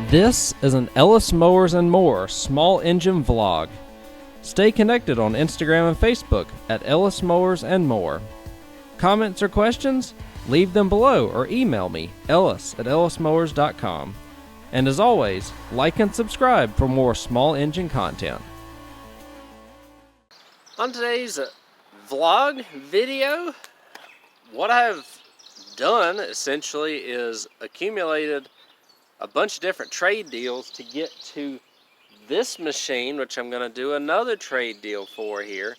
This is an Ellis Mowers and More small engine vlog. Stay connected on Instagram and Facebook at Ellis Mowers and More. Comments or questions? Leave them below or email me, ellis@ellismowers.com. And as always, like and subscribe for more small engine content. On today's vlog video, what I've done essentially is accumulated a bunch of different trade deals to get to this machine, which I'm going to do another trade deal for here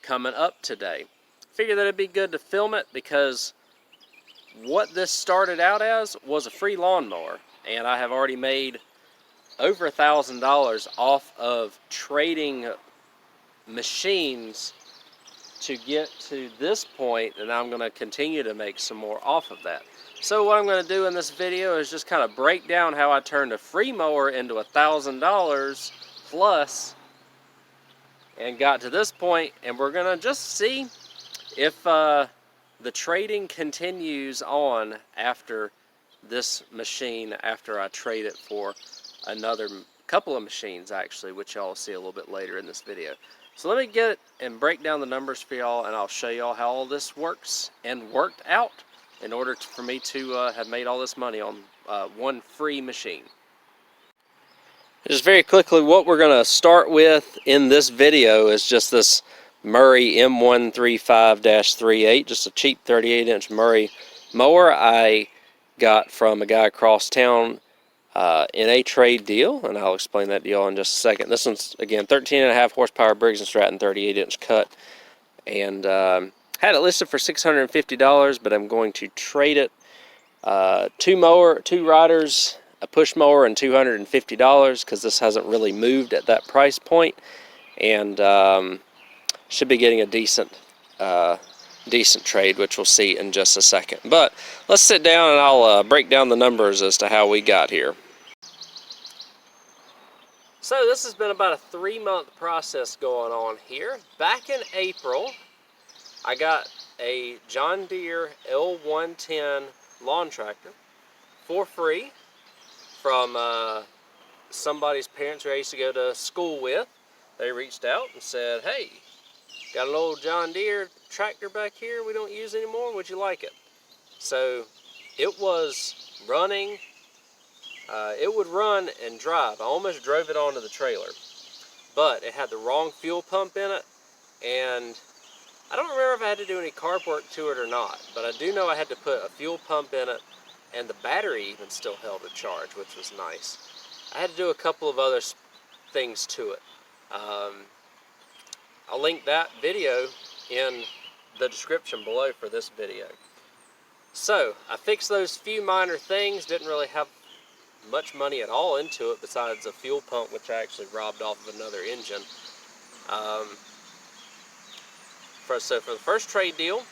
coming up today. Figured that it'd be good to film it because what this started out as was a free lawnmower, and I have already made over $1,000 off of trading machines to get to this point, and I'm going to continue to make some more off of that. So what I'm going to do in this video is just kind of break down how I turned a free mower into $1,000 plus and got to this point, and we're going to just see if the trading continues on after this machine, after I trade it for another couple of machines actually, which y'all will see a little bit later in this video. So let me get and break down the numbers for y'all, and I'll show y'all how all this works and worked out in order for me to have made all this money on one free machine. Just very quickly, what we're going to start with in this video is just this Murray M135-38, just a cheap 38-inch Murray mower I got from a guy across town in a trade deal, and I'll explain that to y'all in just a second. This one's, again, 13.5 horsepower Briggs & Stratton 38-inch cut, and had it listed for $650, but I'm going to trade it. Two riders, a push mower, and $250 because this hasn't really moved at that price point, and should be getting a decent trade, which we'll see in just a second. But let's sit down and I'll break down the numbers as to how we got here. So this has been about a 3-month process going on here. Back in April, I got a John Deere L110 lawn tractor for free from somebody's parents who I used to go to school with. They reached out and said, "Hey, got an old John Deere tractor back here we don't use anymore. Would you like it?" So it was running. It would run and drive. I almost drove it onto the trailer, but it had the wrong fuel pump in it, and I don't remember if I had to do any carb work to it or not, but I do know I had to put a fuel pump in it, and the battery even still held a charge, which was nice. I had to do a couple of other things to it. I'll link that video in the description below for this video. So I fixed those few minor things, didn't really have much money at all into it besides a fuel pump, which I actually robbed off of another engine. So for the first trade deal,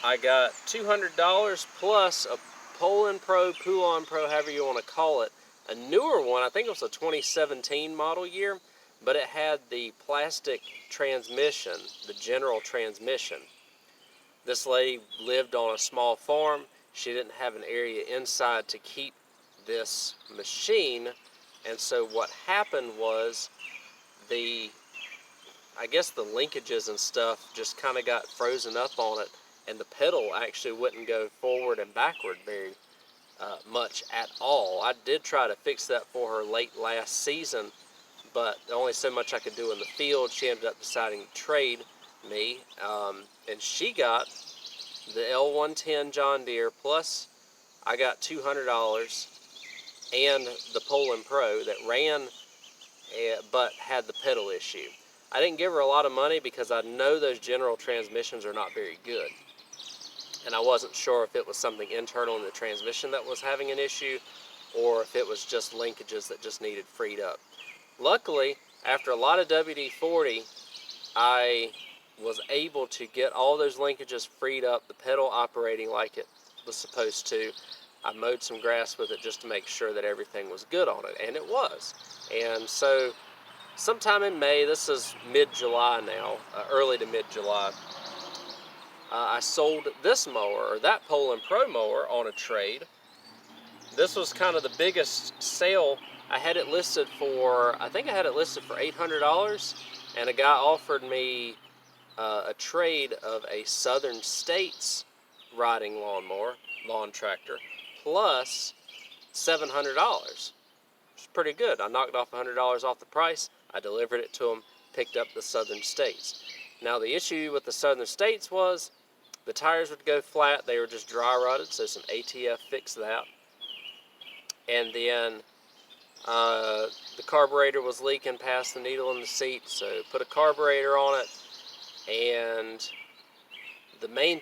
I got $200 plus a Pull-On Pro, however you want to call it, a newer one. I think it was a 2017 model year, but it had the plastic transmission, the general transmission. This lady lived on a small farm. She didn't have an area inside to keep this machine, and so what happened was I guess the linkages and stuff just kind of got frozen up on it, and the pedal actually wouldn't go forward and backward very much at all. I did try to fix that for her late last season, but only so much I could do in the field. She ended up deciding to trade me, and she got the L110 John Deere, plus I got $200 and the Pull-On Pro that ran but had the pedal issue. I didn't give her a lot of money because I know those general transmissions are not very good, and I wasn't sure if it was something internal in the transmission that was having an issue or if it was just linkages that just needed freed up. Luckily, after a lot of WD-40, I was able to get all those linkages freed up, the pedal operating like it was supposed to. I mowed some grass with it just to make sure that everything was good on it, and it was. And so sometime in May, this is mid-July now, early to mid-July, I sold this mower, or that Pull-On Pro mower, on a trade this was kind of the biggest sale. I had it listed for, I think I had it listed for $800, and a guy offered me a trade of a Southern States riding lawn tractor, plus $700. It's pretty good. I knocked off $100 off the price. I delivered it to him, picked up the Southern States. Now the issue with the Southern States was the tires would go flat. They were just dry rotted, so some ATF fixed that. And then the carburetor was leaking past the needle in the seat, so put a carburetor on it. And the main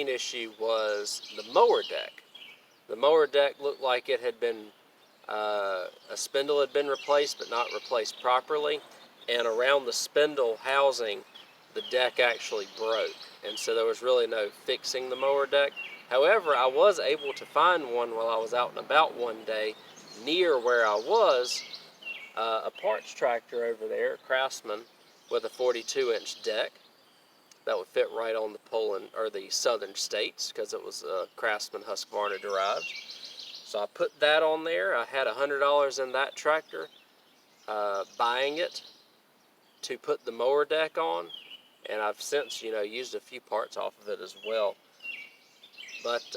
issue was the mower deck. The mower deck looked like it had been, a spindle had been replaced, but not replaced properly. And around the spindle housing, the deck actually broke. And so there was really no fixing the mower deck. However, I was able to find one while I was out and about one day near where I was, a parts tractor over there, Craftsman, with a 42-inch deck that would fit right on the the Southern States, because it was Craftsman Husqvarna derived. So I put that on there. I had $100 in that tractor, buying it to put the mower deck on, and I've since, used a few parts off of it as well. But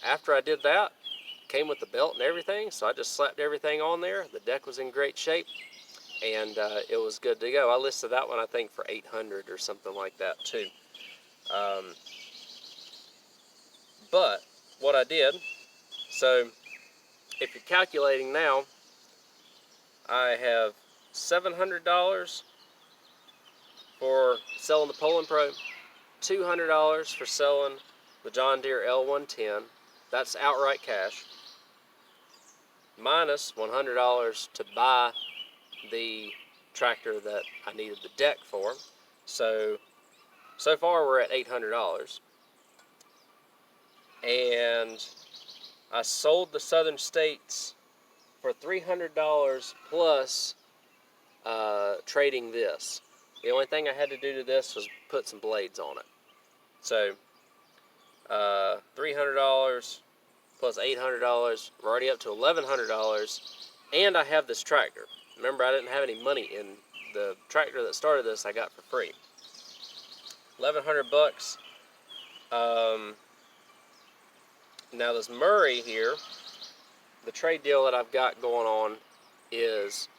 after I did that, came with the belt and everything, so I just slapped everything on there. The deck was in great shape, and it was good to go. I listed that one, I think, for $800 or something like that too. But what I did, so if you're calculating now, I have $700 for selling the Poland Pro, $200 for selling the John Deere L110. That's outright cash, minus $100 to buy the tractor that I needed the deck for. So far we're at $800. And I sold the Southern States for $300 plus trading this. The only thing I had to do to this was put some blades on it. So $300 plus $800, we're already up to $1,100, and I have this tractor. Remember, I didn't have any money in the tractor that started this. I got for free. 1,100 bucks. Now this Murray here, the trade deal that I've got going on is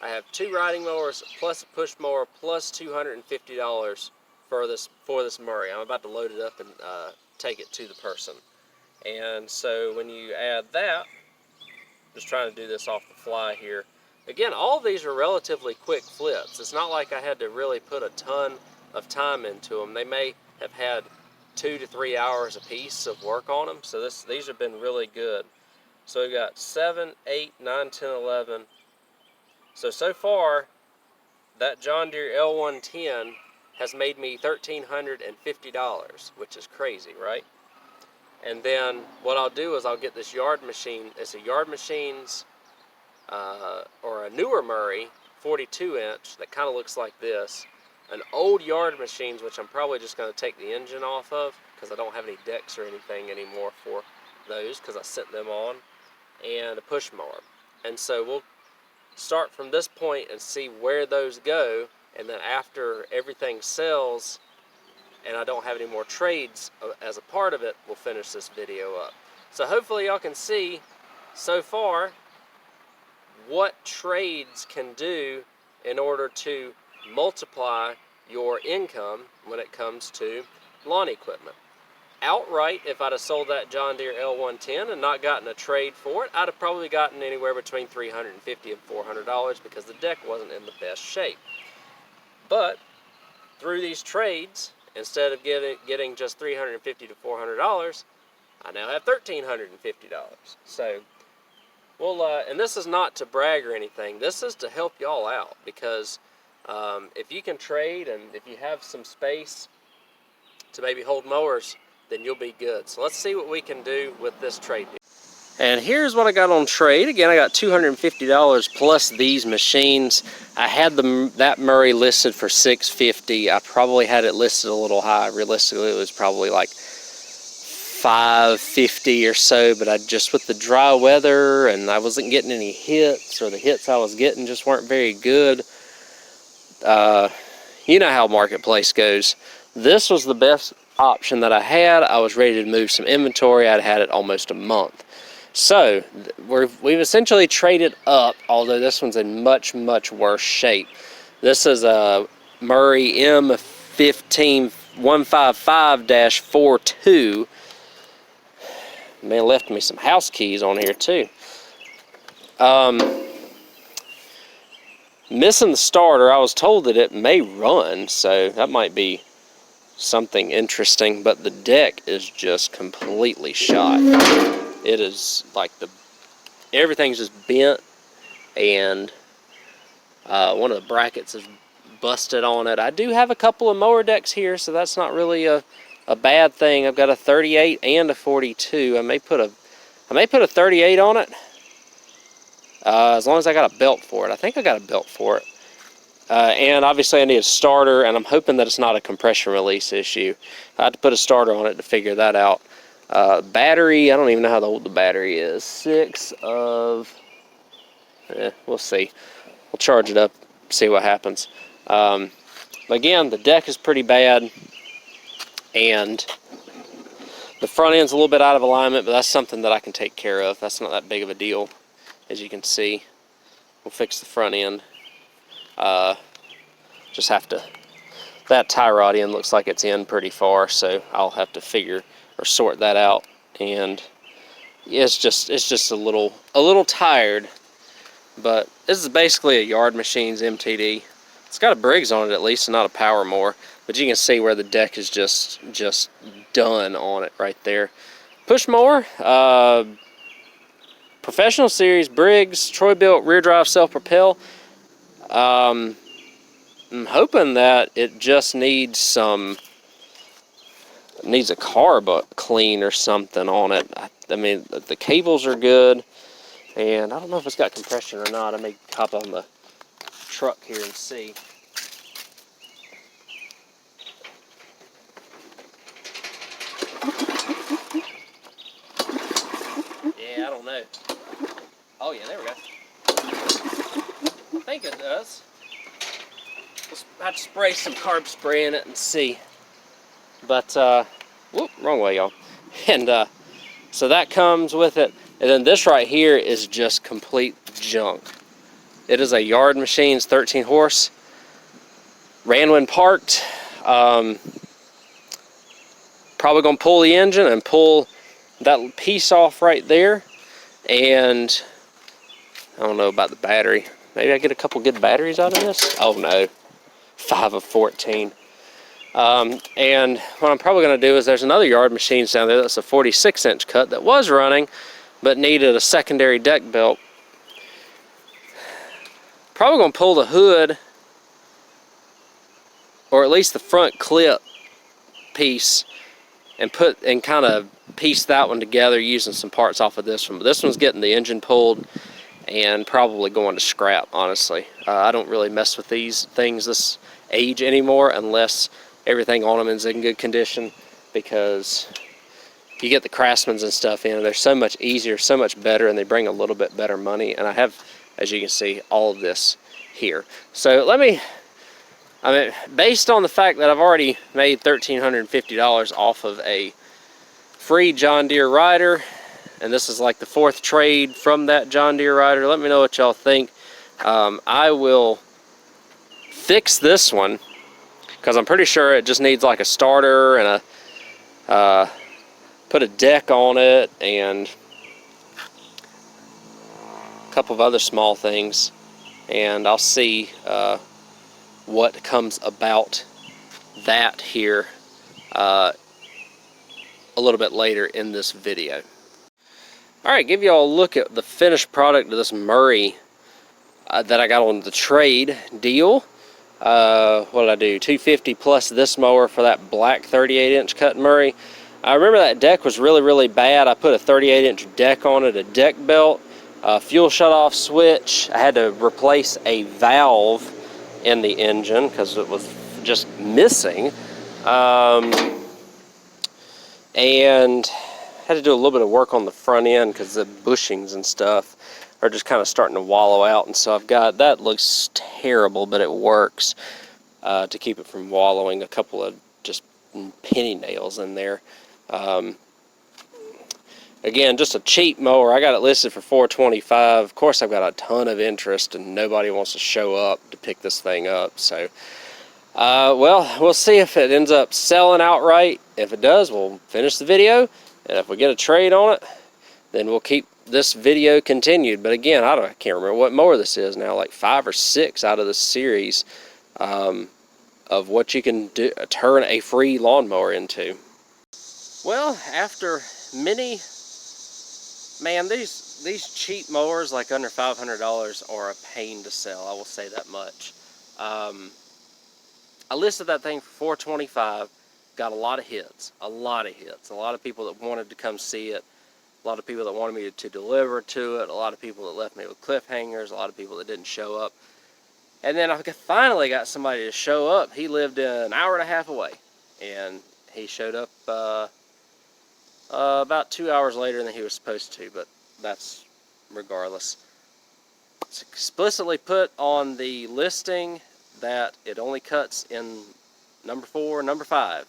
I have 2 riding mowers plus a push mower plus $250 for this Murray. I'm about to load it up and take it to the person. And so when you add that, just trying to do this off the fly here. Again, all of these are relatively quick flips. It's not like I had to really put a ton of time into them. They may have had 2 to 3 hours a piece of work on them. So these have been really good. So we've got 7, 8, 9, 10, 11. So far, that John Deere L110 has made me $1,350, which is crazy, right? And then what I'll do is I'll get this yard machine. It's a Yard Machines or a newer Murray, 42-inch, that kind of looks like this. An old Yard Machines, which I'm probably just going to take the engine off of because I don't have any decks or anything anymore for those because I sent them on, and a push mower. And so we'll start from this point and see where those go, and then after everything sells and I don't have any more trades as a part of it, we'll finish this video up. So hopefully y'all can see so far what trades can do in order to multiply your income when it comes to lawn equipment. Outright, if I'd have sold that John Deere L110 and not gotten a trade for it, I'd have probably gotten anywhere between $350 and $400 because the deck wasn't in the best shape. But through these trades, instead of getting just $350 to $400, I now have $1,350. So we'll, and this is not to brag or anything. This is to help y'all out because if you can trade and if you have some space to maybe hold mowers, then you'll be good. So let's see what we can do with this trade deal. And here's what I got on trade. Again, I got $250 plus these machines. I had that Murray listed for $650. I probably had it listed a little high. Realistically, it was probably like 550 or so, but I just, with the dry weather, and I wasn't getting any hits, or the hits I was getting just weren't very good. You know how marketplace goes. This was the best option that I had. I was ready to move some inventory. I'd had it almost a month. So we've essentially traded up, although this one's in much, much worse shape. This is a Murray M15155-42. Man, left me some house keys on here too. Missing the starter, I was told that it may run, so that might be something interesting, but the deck is just completely shot. It is like everything's just bent, and one of the brackets is busted on it. I do have a couple of mower decks here, so that's not really a bad thing. I've got a 38 and a 42. I may put a 38 on it, as long as I got a belt for it. I think I got a belt for it. And obviously I need a starter, and I'm hoping that it's not a compression release issue. I had to put a starter on it to figure that out. Battery, I don't even know how old the battery is. 6 of, we'll see. We'll charge it up, see what happens. Again, the deck is pretty bad, and the front end's a little bit out of alignment, but that's something that I can take care of. That's not that big of a deal, as you can see. We'll fix the front end. Just have to, that tie rod end looks like it's in pretty far, so I'll have to figure or sort that out. And it's just a little tired, but this is basically a Yard Machines MTD. It's got a Briggs on it at least, and not a power mower, but you can see where the deck is just done on it right there. Push mower, Professional Series, Briggs, Troy built, rear drive, self-propel. I'm hoping that it just needs a carb clean or something on it. I mean, the cables are good, and I don't know if it's got compression or not. I may hop on the truck here and see. Yeah, I don't know. Oh yeah, there we go. I think it does. We'll have to spray some carb spray in it and see. But, whoop, wrong way, y'all. And so that comes with it. And then this right here is just complete junk. It is a Yard Machines 13 horse. Ran when parked. Probably going to pull the engine and pull that piece off right there. And I don't know about the battery. Maybe I get a couple good batteries out of this? Oh no, 5 of 14. And what I'm probably going to do is, there's another Yard Machines down there that's a 46-inch cut that was running, but needed a secondary deck belt. Probably going to pull the hood, or at least the front clip piece, and kind of piece that one together using some parts off of this one. But this one's getting the engine pulled and probably going to scrap, honestly. I don't really mess with these things this age anymore unless everything on them is in good condition, because you get the Craftsmans and stuff in, they're so much easier, so much better, and they bring a little bit better money. And I have, as you can see, all of this here. So based on the fact that I've already made $1,350 off of a free John Deere rider, and this is like the 4th trade from that John Deere rider, let me know what y'all think. I will fix this one, because I'm pretty sure it just needs like a starter and put a deck on it and a couple of other small things, and I'll see what comes about that here a little bit later in this video. Alright, give you all a look at the finished product of this Murray that I got on the trade deal. What did I do? $250 plus this mower for that black 38-inch cut Murray. I remember that deck was really, really bad. I put a 38-inch deck on it, a deck belt, a fuel shut-off switch. I had to replace a valve in the engine because it was just missing. And had to do a little bit of work on the front end because the bushings and stuff are just kind of starting to wallow out, and so I've got, that looks terrible, but it works to keep it from wallowing. A couple of just penny nails in there. Again, just a cheap mower. I got it listed for $425. Of course, I've got a ton of interest, and nobody wants to show up to pick this thing up. So, well, we'll see if it ends up selling outright. If it does, we'll finish the video, and if we get a trade on it, then we'll keep this video continued. But again, I can't remember what mower this is now, like 5 or 6 out of the series of what you can do, turn a free lawnmower into. Well, after many, man, these cheap mowers, like under $500, are a pain to sell. I will say that much. I listed that thing for $425. Got a lot of hits. A lot of people that wanted to come see it. A lot of people that wanted me to deliver to it. A lot of people that left me with cliffhangers. A lot of people that didn't show up. And then I finally got somebody to show up. He lived an hour and a half away, and he showed up about 2 hours later than he was supposed to, but that's regardless. It's explicitly put on the listing that it only cuts in number 4 and number 5.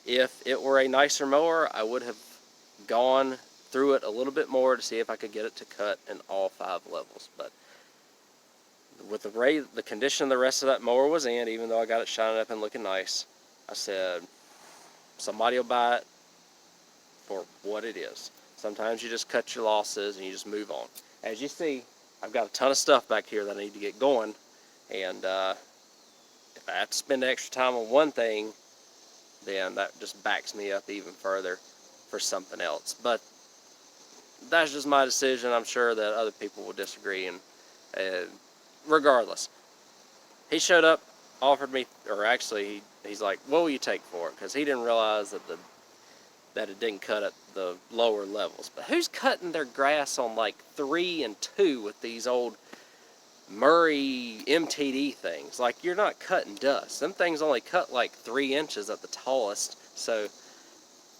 If it were a nicer mower, I would have gone through it a little bit more to see if I could get it to cut in all 5 levels, but with the condition the rest of that mower was in, even though I got it shining up and looking nice, I said, somebody will buy it for what it is. Sometimes you just cut your losses and you just move on. As you see, I've got a ton of stuff back here that I need to get going, and if I have to spend extra time on one thing, then that just backs me up even further for something else. But that's just my decision. I'm sure that other people will disagree, and regardless, he showed up, offered me, or actually he's like, what will you take for it? Because he didn't realize that it didn't cut at the lower levels. But who's cutting their grass on like 3 and 2 with these old Murray MTD things? Like, you're not cutting dust. Them things only cut like 3 inches at the tallest. So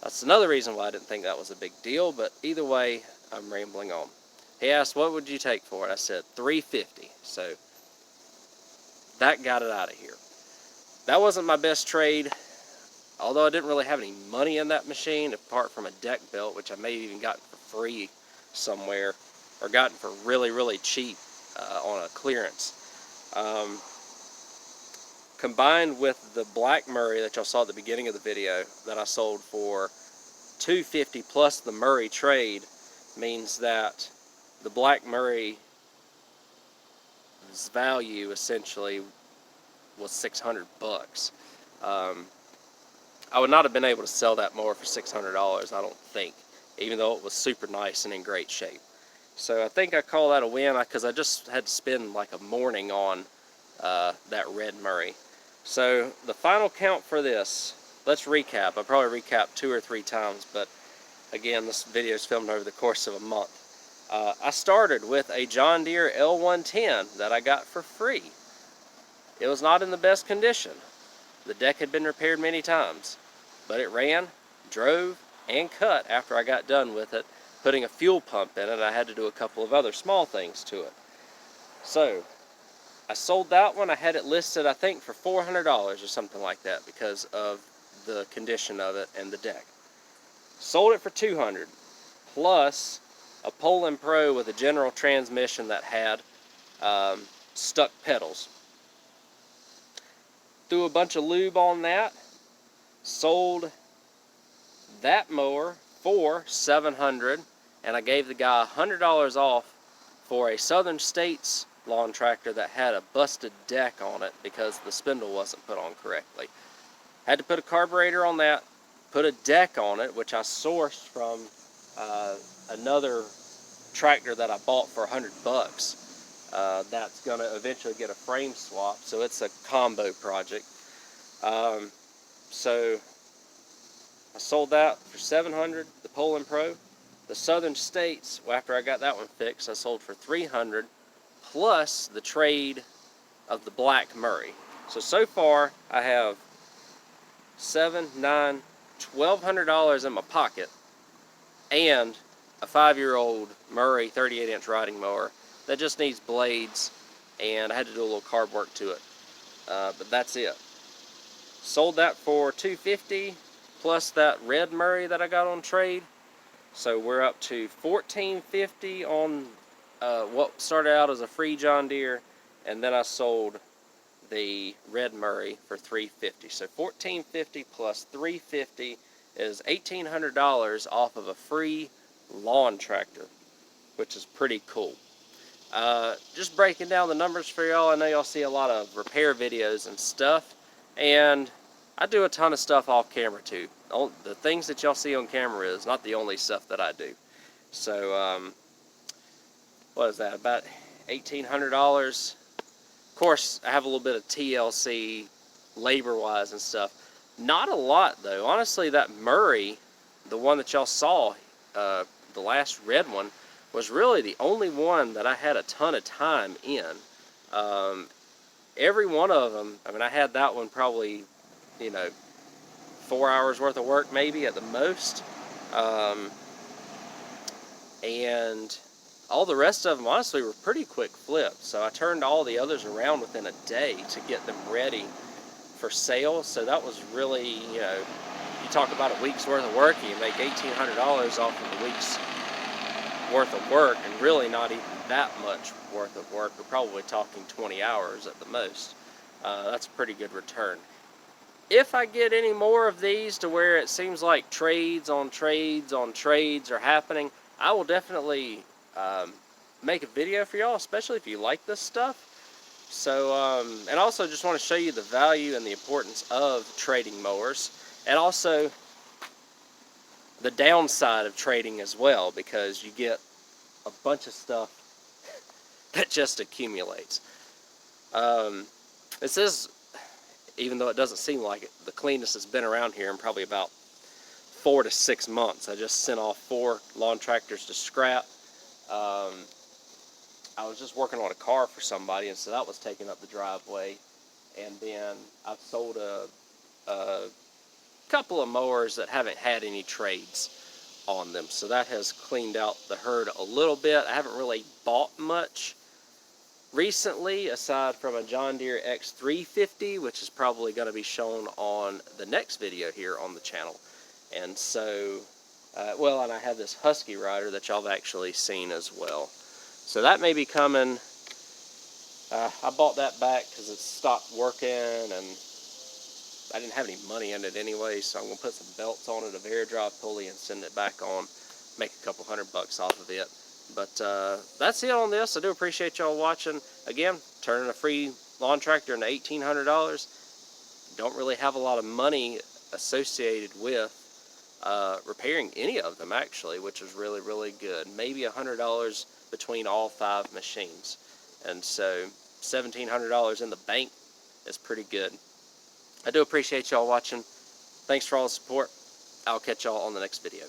that's another reason why I didn't think that was a big deal. But either way, I'm rambling on. He asked, what would you take for it? I said $350. So that got it out of here. That wasn't my best trade, although I didn't really have any money in that machine apart from a deck belt, which I may have even gotten for free somewhere, or gotten for really, really cheap on a clearance. Combined with the black Murray that y'all saw at the beginning of the video that I sold for $250 plus the Murray trade, means that the black Murray's value essentially was $600 bucks. I would not have been able to sell that mower for $600, I don't think, even though it was super nice and in great shape. So I think I call that a win, because I just had to spend like a morning on that red Murray. So the final count for this, let's recap. I'll probably recap 2 or 3 times, but again, this video is filmed over the course of a month. I started with a John Deere L110 that I got for free. It was not in the best condition. The deck had been repaired many times, but it ran, drove, and cut after I got done with it, putting a fuel pump in it. I had to do a couple of other small things to it. So I sold that one. I had it listed, I think, for $400 or something like that because of the condition of it and the deck. Sold it for $200 plus a Poland Pro with a general transmission that had stuck pedals. Threw a bunch of lube on that. Sold that mower for $700, and I gave the guy $100 off for a Southern States lawn tractor that had a busted deck on it because the spindle wasn't put on correctly. Had to put a carburetor on that, put a deck on it, which I sourced from another tractor that I bought for $100 bucks. That's going to eventually get a frame swap, so it's a combo project. So I sold that for $700, the Poland Pro. The Southern States, well, after I got that one fixed, I sold for $300 plus the trade of the black Murray. So far I have 7, 9, $1,200 in my pocket and a 5-year-old Murray 38-inch riding mower that just needs blades, and I had to do a little carb work to it. But that's it. Sold that for $250 plus that red Murray that I got on trade. So we're up to $1,450 on what started out as a free John Deere, and then I sold the red Murray for $350. So $1,450 plus $350 is $1,800 off of a free lawn tractor, which is pretty cool. Just breaking down the numbers for y'all. I know y'all see a lot of repair videos and stuff, and I do a ton of stuff off camera too. The things that y'all see on camera is not the only stuff that I do. So what is that, about $1,800? Of course, I have a little bit of TLC labor wise and stuff. Not a lot though. Honestly, that Murray, the one that y'all saw, the last red one, was really the only one that I had a ton of time in. Every one of them, I mean, I had that one probably, 4 hours worth of work maybe at the most. And all the rest of them honestly were pretty quick flips. So I turned all the others around within a day to get them ready for sale. So that was really, you talk about a week's worth of work, and you make $1,800 off of a week's worth of work, and really not even that much worth of work. We're probably talking 20 hours at the most. That's a pretty good return. If I get any more of these to where it seems like trades on trades on trades are happening, I will definitely make a video for y'all, especially if you like this stuff. So, and also just want to show you the value and the importance of trading mowers, and also the downside of trading as well, because you get a bunch of stuff that just accumulates. It says, even though it doesn't seem like it, the cleanest has been around here in probably about 4 to 6 months. I just sent off 4 lawn tractors to scrap. I was just working on a car for somebody, and so that was taking up the driveway. And then I've sold a couple of mowers that haven't had any trades on them, so that has cleaned out the herd a little bit. I haven't really bought much recently, aside from a John Deere X350, which is probably going to be shown on the next video here on the channel. And so, well, and I have this Husky rider that y'all have actually seen as well. So that may be coming. I bought that back because it stopped working, and I didn't have any money in it anyway, so I'm going to put some belts on it, a Air Drive pulley, and send it back on, make a couple $100 off of it. But that's it on this. I do appreciate y'all watching. Again, turning a free lawn tractor into $1,800. Don't really have a lot of money associated with repairing any of them, actually, which is really, really good. Maybe $100 between all 5 machines. And so $1,700 in the bank is pretty good. I do appreciate y'all watching. Thanks for all the support. I'll catch y'all on the next video.